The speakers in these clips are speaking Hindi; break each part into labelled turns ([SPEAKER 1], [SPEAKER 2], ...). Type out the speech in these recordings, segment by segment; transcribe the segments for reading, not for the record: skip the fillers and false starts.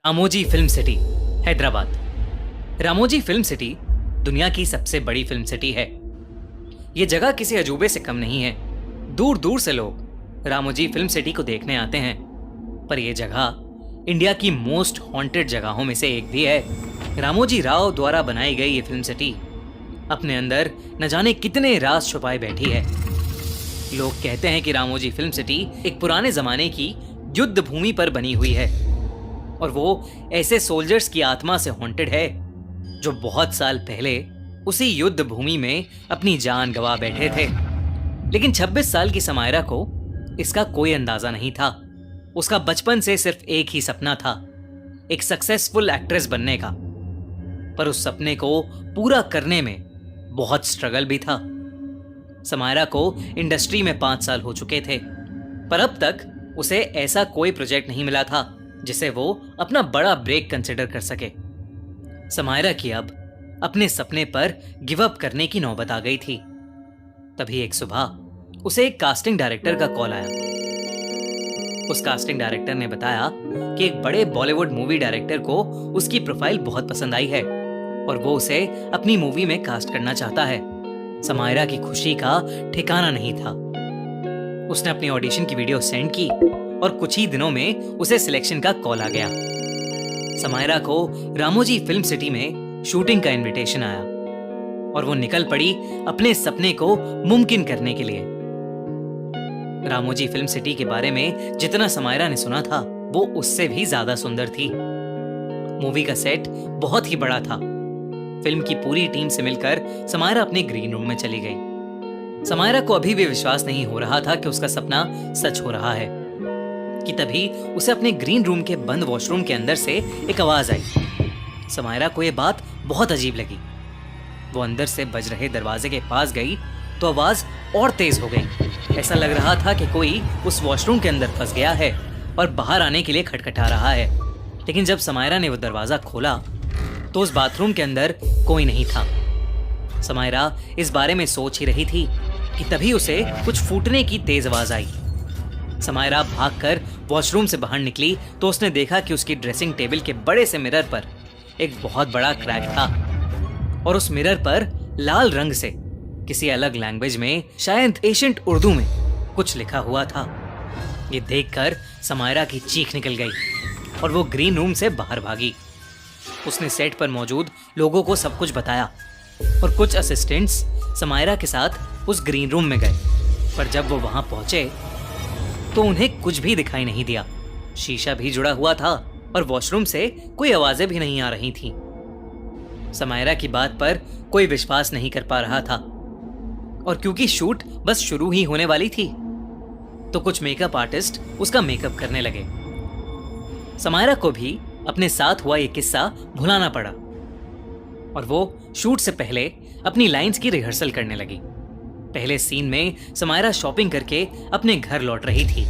[SPEAKER 1] Ramoji film city, Hyderabad. Ramoji film city दुनिया की सबसे बड़ी फिल्म सिटी है। ये जगह किसी अजूबे से कम नहीं है। दूर दूर से लोग रामोजी फिल्म सिटी को देखने आते हैं। पर यह जगह इंडिया की मोस्ट हॉन्टेड जगहों में से एक भी है। रामोजी राव द्वारा बनाई गई ये फिल्म सिटी अपने अंदर न जाने कितने राज छुपाए बैठी है। लोग कहते हैं कि रामोजी फिल्म सिटी एक पुराने जमाने की युद्ध भूमि पर बनी हुई है और वो ऐसे सोल्जर्स की आत्मा से हॉन्टेड है जो बहुत साल पहले उसी युद्ध भूमि में अपनी जान गंवा बैठे थे। लेकिन 26 साल की समायरा को इसका कोई अंदाजा नहीं था। उसका बचपन से सिर्फ एक ही सपना था, एक सक्सेसफुल एक्ट्रेस बनने का। पर उस सपने को पूरा करने में बहुत स्ट्रगल भी था। समायरा को इंडस्ट्री में 5 साल हो चुके थे, पर अब तक उसे ऐसा कोई प्रोजेक्ट नहीं मिला था जिसे वो अपना बड़ा ब्रेक कंसिडर कर सके। समायरा की अब अपने सपने पर गिव अप करने की नौबत आ गई थी। तभी एक सुबह उसे एक कास्टिंग डायरेक्टर का कॉल आया। उस कास्टिंग डायरेक्टर ने बताया कि एक बड़े बॉलीवुड मूवी डायरेक्टर को उसकी प्रोफाइल बहुत पसंद आई है और वो उसे अपनी मूवी में कास्ट करना चाहता है। समायरा की खुशी का ठिकाना नहीं था। उसने अपनी ऑडिशन की वीडियो सेंड की और कुछ ही दिनों में उसे सिलेक्शन का कॉल आ गया। समायरा को रामोजी फिल्म सिटी में शूटिंग का इनविटेशन आया और वो निकल पड़ी अपने सपने को मुमकिन करने के लिए। रामोजी फिल्म सिटी के बारे में जितना समायरा ने सुना था वो उससे भी ज्यादा सुंदर थी। मूवी का सेट बहुत ही बड़ा था। फिल्म की पूरी टीम से मिलकर समायरा अपने ग्रीन रूम में चली गई। समायरा को अभी भी विश्वास नहीं हो रहा था कि उसका सपना सच हो रहा है कि तभी उसे अपने ग्रीन रूम के बंद वॉशरूम के अंदर से एक आवाज आई। समायरा को यह बात बहुत अजीब लगी। वो अंदर से बज रहे दरवाजे के पास गई तो आवाज और तेज हो गई। ऐसा लग रहा था कि कोई उस वॉशरूम के अंदर फंस गया है और बाहर आने के लिए खटखटा रहा है। लेकिन जब समायरा ने वो दरवाजा खोला तो उस बाथरूम के अंदर कोई नहीं था। समायरा इस बारे में सोच ही रही थी कि तभी उसे कुछ फूटने की तेज आवाज आई। समायरा भागकर वॉशरूम से बाहर निकली तो उसने देखा कि उसकी ड्रेसिंग टेबल के बड़े से मिरर पर एक बहुत बड़ा क्रैक था और उस मिरर पर लाल रंग से किसी अलग लैंग्वेज में, शायद एशियंट उर्दू में कुछ लिखा हुआ था। ये देखकर समायरा की चीख निकल गई और वो ग्रीन रूम से बाहर भागी। उसने सेट पर मौजूद लोगों को सब कुछ बताया और कुछ असिस्टेंट्स समायरा के साथ उस ग्रीन रूम में गए। पर जब वो वहां पहुंचे तो उन्हें कुछ भी दिखाई नहीं दिया। शीशा भी जुड़ा हुआ था और वॉशरूम से कोई आवाजें भी नहीं आ रही थीं। समायरा की बात पर कोई विश्वास नहीं कर पा रहा था और क्योंकि शूट बस शुरू ही होने वाली थी तो कुछ मेकअप आर्टिस्ट उसका मेकअप करने लगे। समायरा को भी अपने साथ हुआ ये किस्सा भुलाना पड़ा और वो शूट से पहले अपनी लाइंस की रिहर्सल करने लगी। पहले सीन में समायरा शॉपिंग करके अपने घर लौट रही थी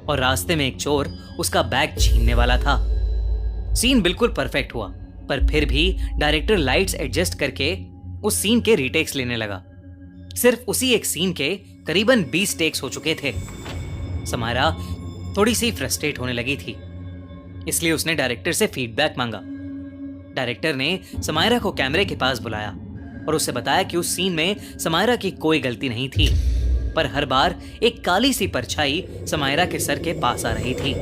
[SPEAKER 1] और रास्ते में एक चोर उसका बैग छीनने वाला था। सीन बिल्कुल परफेक्ट हुआ, पर फिर भी डायरेक्टर लाइट्स एडजस्ट करके उस सीन के रीटेक्स लेने लगा। सिर्फ उसी एक सीन के करीबन 20 टेक्स हो चुके थे। समायरा थोड़ी सी फ्रस्ट्रेट होने लगी थी, इसलिए उसने डायरेक्टर से फीडबैक मांगा। डायरेक्टर ने समायरा को कैमरे के पास बुलाया और उसे बताया कि उस सीन में समायरा की कोई गलती नहीं थी, पर हर बार एक काली सी परछाई समायरा के सर के पास आ रही थी।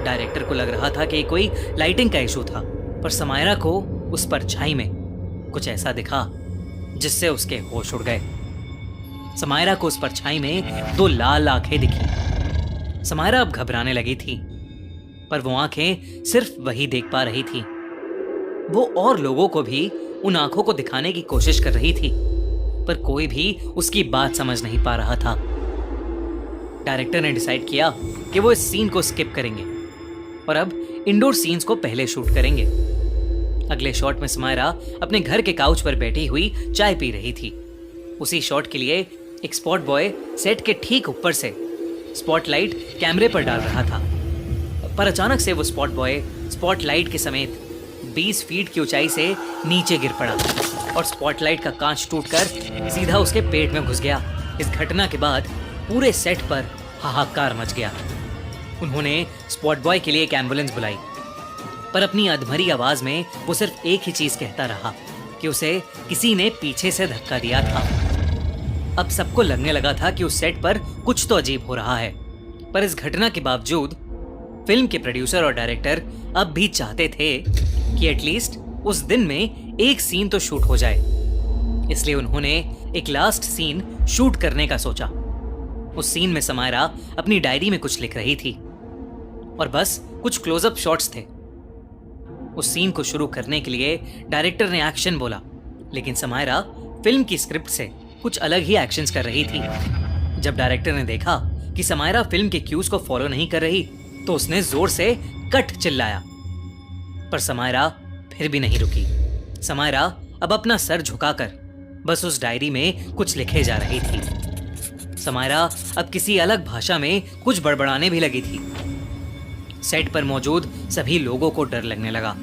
[SPEAKER 1] डायरेक्टर को लग रहा था कि कोई लाइटिंग का इशू था, पर समायरा को उस परछाई में कुछ ऐसा दिखा जिससे उसके होश उड़ गए। समायरा को उस परछाई में 2 लाल आंखें दिखी। समायरा अब घबराने लगी थी, पर वो आंखें सिर्फ वही देख पा रही थी। वो और लोगों को भी उन आंखों को दिखाने की कोशिश कर रही थी, पर कोई भी उसकी बात समझ नहीं पा रहा था। डायरेक्टर ने डिसाइड किया कि वो इस सीन को स्किप करेंगे और अब इंडोर सीन्स को पहले शूट करेंगे। अगले शॉट में समायरा अपने घर के काउच पर बैठी हुई चाय पी रही थी। उसी शॉट के लिए एक स्पॉट बॉय सेट के ठीक ऊपर से स्पॉटलाइट कैमरे पर डाल रहा था, पर अचानक से वो स्पॉट बॉय स्पॉटलाइट के समेत 20 फीट की ऊंचाई से नीचे गिर पड़ा और स्पॉटलाइट का कांच टूटकर सीधा उसके पेट में घुस गया। इस घटना के बाद पूरे सेट पर हाहाकार मच गया। उन्होंने स्पॉट बॉय के लिए एक एम्बुलेंस बुलाई पर अपनी अधमरी आवाज में वो सिर्फ एक ही चीज कहता रहा कि उसे किसी ने पीछे से धक्का दिया था। अब सबको लगने लगा था कि उस सेट पर कुछ तो अजीब हो रहा है, पर इस घटना के बावजूद फिल्म के प्रोड्यूसर और डायरेक्टर अब भी चाहते थे कि एटलीस्ट उस दिन में एक सीन तो शूट हो जाए। इसलिए उन्होंने एक लास्ट सीन शूट करने का सोचा। उस सीन में समायरा अपनी डायरी में कुछ लिख रही थी और बस कुछ क्लोजअप शॉट्स थे। उस सीन को शुरू करने के लिए डायरेक्टर ने एक्शन बोला, लेकिन समायरा फिल्म की स्क्रिप्ट से कुछ अलग ही एक्शंस कर रही थी। जब डायरेक्टर ने देखा कि समायरा फिल्म के क्यूज को फॉलो नहीं कर रही तो उसने जोर से कट चिल्लाया, पर समायरा फिर भी नहीं रुकी। समायरा अब अपना सर झुकाकर बस उस डायरी में कुछ लिखे जा रही थी। समायरा अब किसी अलग भाषा में कुछ बड़बड़ाने भी लगी थी। सेट पर मौजूद सभी लोगों को डर लगने लगा।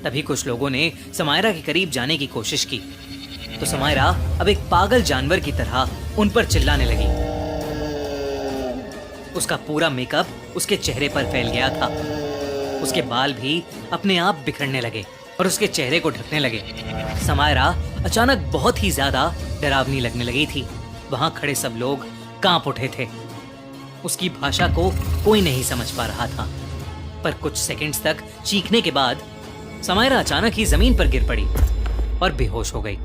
[SPEAKER 1] तभी कुछ लोगों ने समायरा के करीब जाने की कोशिश की तो समायरा अब एक पागल जानवर की तरह उन पर चिल्लाने लगी। उसका पूरा मेकअप उसके चेहरे पर फैल गया था। उसके बाल भी अपने आप बिखरने लगे और उसके चेहरे को ढकने लगे। समायरा अचानक बहुत ही ज्यादा डरावनी लगने लगी थी। वहां खड़े सब लोग कांप उठे थे। उसकी भाषा को कोई नहीं समझ पा रहा था, पर कुछ सेकंड्स तक चीखने के बाद समायरा अचानक ही जमीन पर गिर पड़ी और बेहोश हो गई।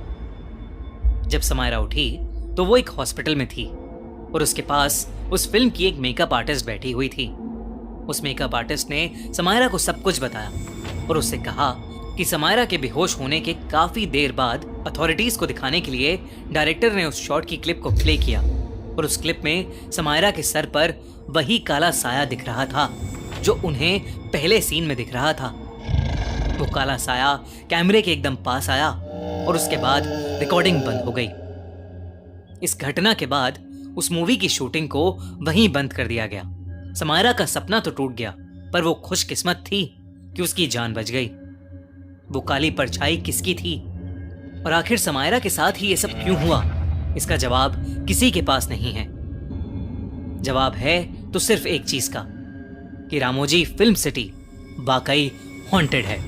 [SPEAKER 1] जब समायरा उठी तो वो एक हॉस्पिटल में थी और उसके पास उस फिल्म की एक मेकअप आर्टिस्ट बैठी हुई थी। उस मेकअप आर्टिस्ट ने समायरा को सब कुछ बताया और उससे कहा कि समायरा के बेहोश होने के काफी देर बाद अथॉरिटीज को दिखाने के लिए डायरेक्टर ने उस शॉट की क्लिप को प्ले किया और उस क्लिप में समायरा के सर पर वही काला साया दिख रहा था जो उन्हें पहले सीन में दिख रहा था। वो काला साया कैमरे के एकदम पास आया और उसके बाद रिकॉर्डिंग बंद हो गई। इस घटना के बाद उस मूवी की शूटिंग को वहीं बंद कर दिया गया। समायरा का सपना तो टूट गया, पर वो खुशकिस्मत थी कि उसकी जान बच गई। वो काली परछाई किसकी थी और आखिर समायरा के साथ ही ये सब क्यों हुआ, इसका जवाब किसी के पास नहीं है। जवाब है तो सिर्फ एक चीज का कि रामोजी फिल्म सिटी वाकई हॉन्टेड है।